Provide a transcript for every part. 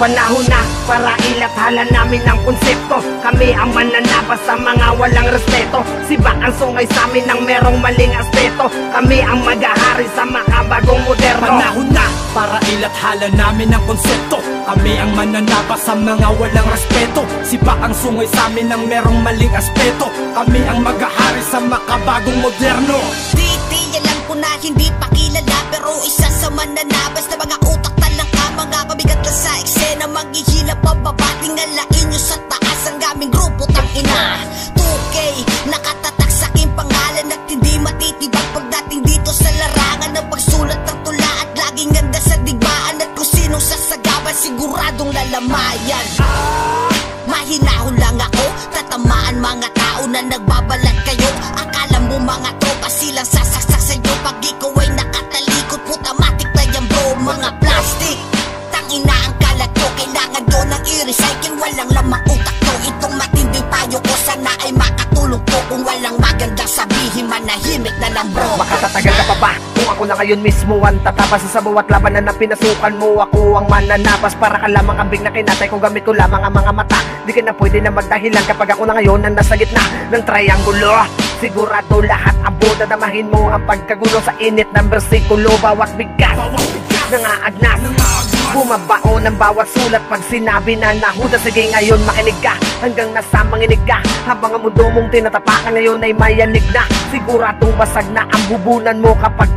Panahon na para ilathala namin ang konsepto. Kami ang mananabas sa mga walang respeto. Si Bak ang sungay sa amin ng merong maling aspeto. Kami ang mag-ahari sa makabagong moderno. Panahon na para ilathala namin ang konsepto. Kami ang mananabas sa mga walang respeto. Si Bak ang sungay sa amin ng merong maling aspeto. Kami ang mag-ahari sa makabagong moderno. Di alam ko na hindi pa kilala, pero isa sa mananabas na mga utak talang ka. Mga pabigat lang sa eksena, maghihila pababa. Tingalain nyo sa taas ang aming grupo, tangina 2K, nakatatak sa aking pangalan at hindi matitibag pagdating dito sa larangan ng pagsulat ng tula at laging ganda sa digmaan. At kung sinong sasagaban, siguradong lalamayan. Mahinahon lang ako, tatamaan mga tao na nagbabalat kayo. Akala mo mga tropa silang sasaksak sa'yo. Pag ikaw ay nakatalikod, putamatik na yan bro. Mga plastic, tangina ang kalat ko. Kailangan doon ng i-recycle, walang lamang utak to. Itong matinding payo ko, sana ay makatulong po. Kung walang magandang sabihin, manahimik na lang bro. Makatatagal ka pa ba? Kung ako na ngayon mismo ang tatabas sa bawat labanan na pinasukan mo. Ako ang mananabas, para ka lamang kambing na kinatay ko. Gamit ko lamang ang mga mata. Di ka na pwede na magdahilan kapag ako na ngayon ang nasa gitna ng triangulo. Sigurado lahat abo, dadamahin mo ang pagkagulo sa init ng bersikulo. Bawat bigas nangaagnas, bumabao ng bawat sulat pag sinabi na nahuda. Sige ngayon makinig ka hanggang nasa manginig ka. Habang ang mundo mong tinatapakan ngayon ay mayanig na. Siguradong basag na ang bubunan mo kapag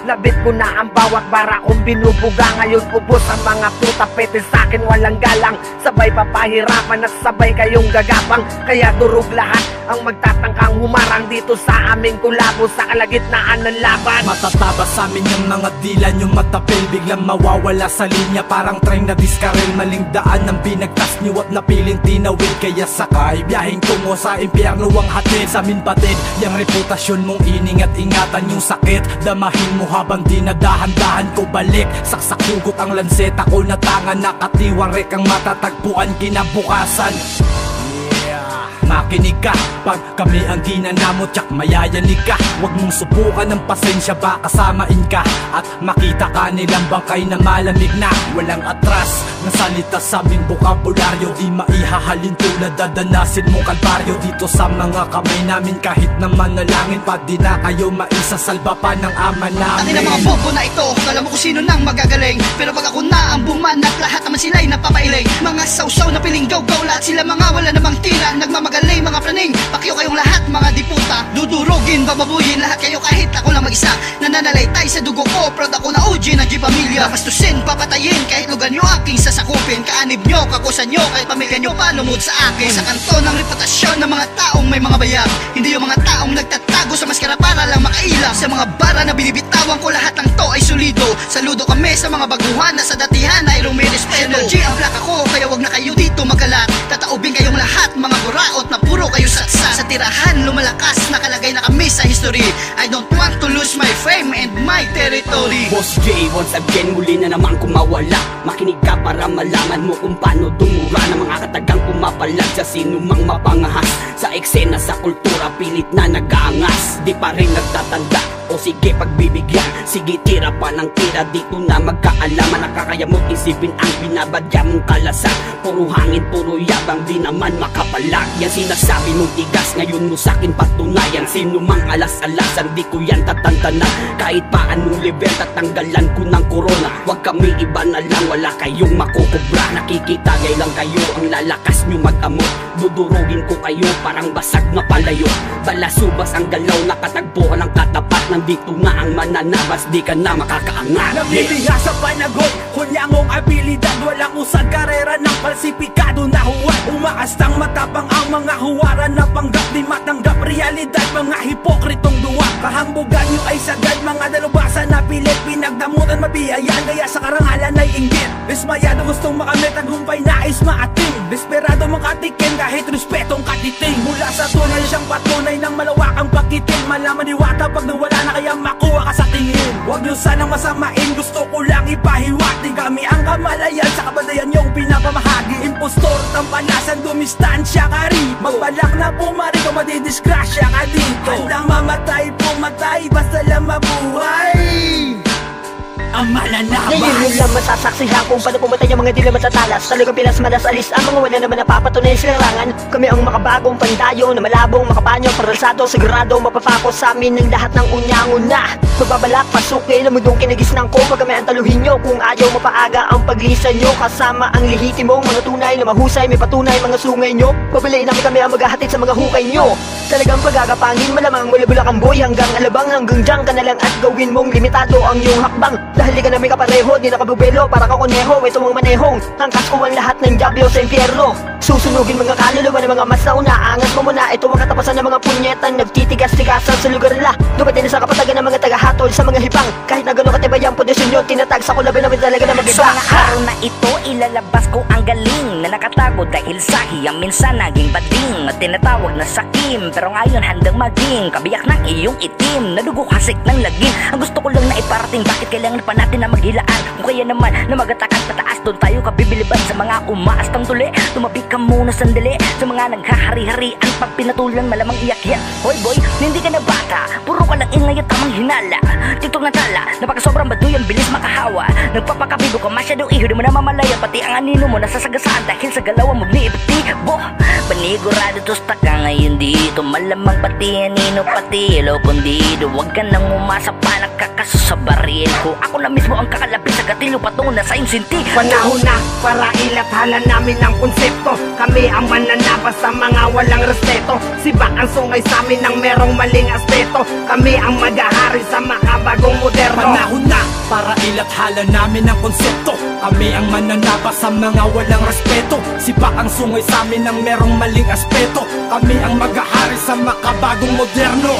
labit ko na ang bawat bara kong binubuga. Ngayon ubos ang mga puta, pete sa'kin walang galang. Sabay papahirapan at sabay kayong gagapang. Kaya durog lahat ang magtatangkang humarang dito sa aming kulabo sa kalagitnaan ng laban. Matatabas sa amin yung mga dila nyo matapil. Biglang mawawala sa linya, parang train na diskarel. Maling daan ng binagtas nyo at napiling tinawid. Kaya sakay, biyahing tungo sa impyerno ang hatid. Sa amin batid, yung reputasyon mong ining at ingatan yung sakit. Damahin mo habang dinadahan-dahan ko balik. Saksak hugot ang lanseta ko na tanga. Nakatiwang rek ang matatagpuan kinabukasan. Makinig ka pag kami ang ginanamot, tsak mayayanig ka. Huwag mong subukan ng pasensya, baka samain ka. At makita ka nilang bangkay na malamig na walang atras na salita sa aming bokabularyo. Di maihahalin tulad dadanasin mong kalbaryo. Dito sa mga kamay namin kahit na manalangin pa di na kayo maisasalba pa ng ama namin. Akin ang mga bobo na ito, kala mo kung sino nang magagaling. Pero pag ako na ang bumanat, lahat naman sila'y napapailing. Mga sausaw na piling gaw-gaw, lahat sila mga wala namang tira. Nagmamagaling mga praning, pakyo kayong lahat mga diputa. Dudurugin, bababuyin lahat kayo kahit ako lang mag-isa. Nananalaytay sa dugo ko, proud ako na OG ng G-Pamilya. Bastusin, papatayin, kahit lugar nyo aking sasakupin. Kaanib nyo, kakusan nyo, kahit pamilya nyo palumod sa akin. Sa kanto ng reputasyon ng mga taong may mga bayag. Hindi yung mga taong nagtatago sa maskara para lang makailang. Sa mga bara na binibitawan ko, lahat ng to ay solido. Saludo kami sa mga baguhan na sa datihan ay rumirespeto. Energy ang plaka ko, kaya wag na kayo dito magalat. Tataubin kayong lahat, mga buraot na puro kayo satsa. Sa tirahan lumalakas, nakalagay na kami sa history. I don't want to lose my fame and my territory. Boss J, once again muli na naman kumawala. Makinig ka para malaman mo kung paano dumura ng mga katagang pumapalag sa sinumang mapangahas. Sa eksena, sa kultura, pilit na nag-aangas. Di pa rin nagtatanda, o sige pagbibigyan. Sige tira pa ng tira, dito na magkaalaman. Nakakayamot isipin ang binabadya mong kalasan. Puro hangin, puro yabang, di naman makapalag. Yan sinasabi mong tigas, ngayon mo sa'kin patunayan. Sino mang alas-alasan, di ko yan tatantanan. Kahit pa anong level, tatanggalan ko ng corona. Huwag kami iba na lang, wala kayong makukubra. Nakikitagay lang kayo, ang lalakas nyo mag-amot. Dudurugin ko kayo, parang basag na palayo. Balasubas ang galaw, nakatagpuan ang katapat. Nandito na ang mananabas, di ka na makakaangat. Nabibiya sa panagon, hunyangong abilidad. Walang usad karera ng falsifikado na huwad. Umaastang matapang ang mga huwaran na panggap. Di matanggap realidad, mga hipokritong duwa. Kahambugan nyo ay sagad, mga dalubasa na pilit. Pinagdamutan mabiyayan, kaya sa karangalan ay inggit. Dismayado gustong makamit ang humpay, nais maating. Desperado makatikin kahit respetong katiting. Mula sa tunay siyang patunay ng malawakang pakitin. Malaman diwata pag nawala na kaya makuha ka sa tingin. Huwag nyo sanang masamain, gusto ko lang ipahiwatig. Kami ang kamalayan sa kabandayan yung pinapamahagi. Impostor, tampalasan, dumistansya ka rin. Magbalak na pumari ka, madidiskrasya ka dito. Handang mamatay, pumatay, basta lang mabuhay. Ang mananabas. Ngayon mo masasaksihan kung paano pumatay ang mga di naman tatalas. Talagang pilas malas alis ang mga wala naman napapatunay sa larangan. Kami ang makabagong pandayo na malabong makapanyo, paralsado, sigurado mapapako sa amin ng lahat ng unyang-una. Magbabalak, pasukin ang mundong kinagisnan ko. Pag kami ang taluhin nyo, kung ayaw mapaaga ang paglisan nyo. Kasama ang lehitimong mga tunay na mahusay, may patunay mga sungay nyo. Pabalain namin kami ang maghahatid sa mga hukay nyo. Talagang pagagapangin malamang mula Bulacan Boy hanggang Alabang, hanggang dyan ka na lang at gawin mong limitado ang iyong hakbang. Dahil di ka na may kapareho, di nakabubelo para ka kuneho. Ito ang manehong, angkas ko ang lahat ng diablo sa impyerno. Susunugin mga kaluluwa ng mga mas nauna. Angat mo muna, ito ang katapasan ng mga punyetan. Nagtitigas-tigasan sa lugar nila. Dumating na sa kapatagan ng mga tagahatol sa mga hibang. Kahit na gano'n katibay ang posisyon nyo, tinatag sa kulabi namin talaga na mag-iba. Sa mga araw na ito, ilalabas ko ang galing na nakatago dahil sa hiyang minsan naging bading at tinatawag na sakim. Pero ngayon handang maging kabiyak ng iyong itim na dugo hasik ng lagim. Ang gusto ko lang na iparating, bakit kailangan pa natin na maghilaan? Kung kaya naman na magatakan pataas, doon tayo kabibiliban sa mga umaastang tuli. Tumabi ka muna sandali sa mga naghahari-harian. Pag pinatulan malamang iyak yan. Hoy boy, hindi ka na bata, puro ka lang ingay at tamang hinala. TikTok na tala, napakasobrang baduy ang bilis makahawa. Nagpapakabigo ka masyadong iho, di mo na mamalaya. Pati ang anino mo nasasagasaan dahil sa galawan mo ni epektibo. Panigurado tosta ka ngayon dito, malamang pati anino pati ilo kundido. Huwag ka nang umasa pa, nakakaso sa baril ko. Ako na mismo ang kakalapit sa gatilyo patungo na sa insinti. Panahon na para ilathala namin ang konsepto. Kami ang mananabas sa mga walang respeto. Sibak ang sungay sa amin ng merong maling aspeto. Kami ang maghahari sa makabagong moderno. Panahon na para ilathala namin ang konsepto. Kami ang mananabas sa mga walang respeto. Sibak ang sungay sa amin ng merong maling aspeto. Kami ang maghahari sa makabagong moderno.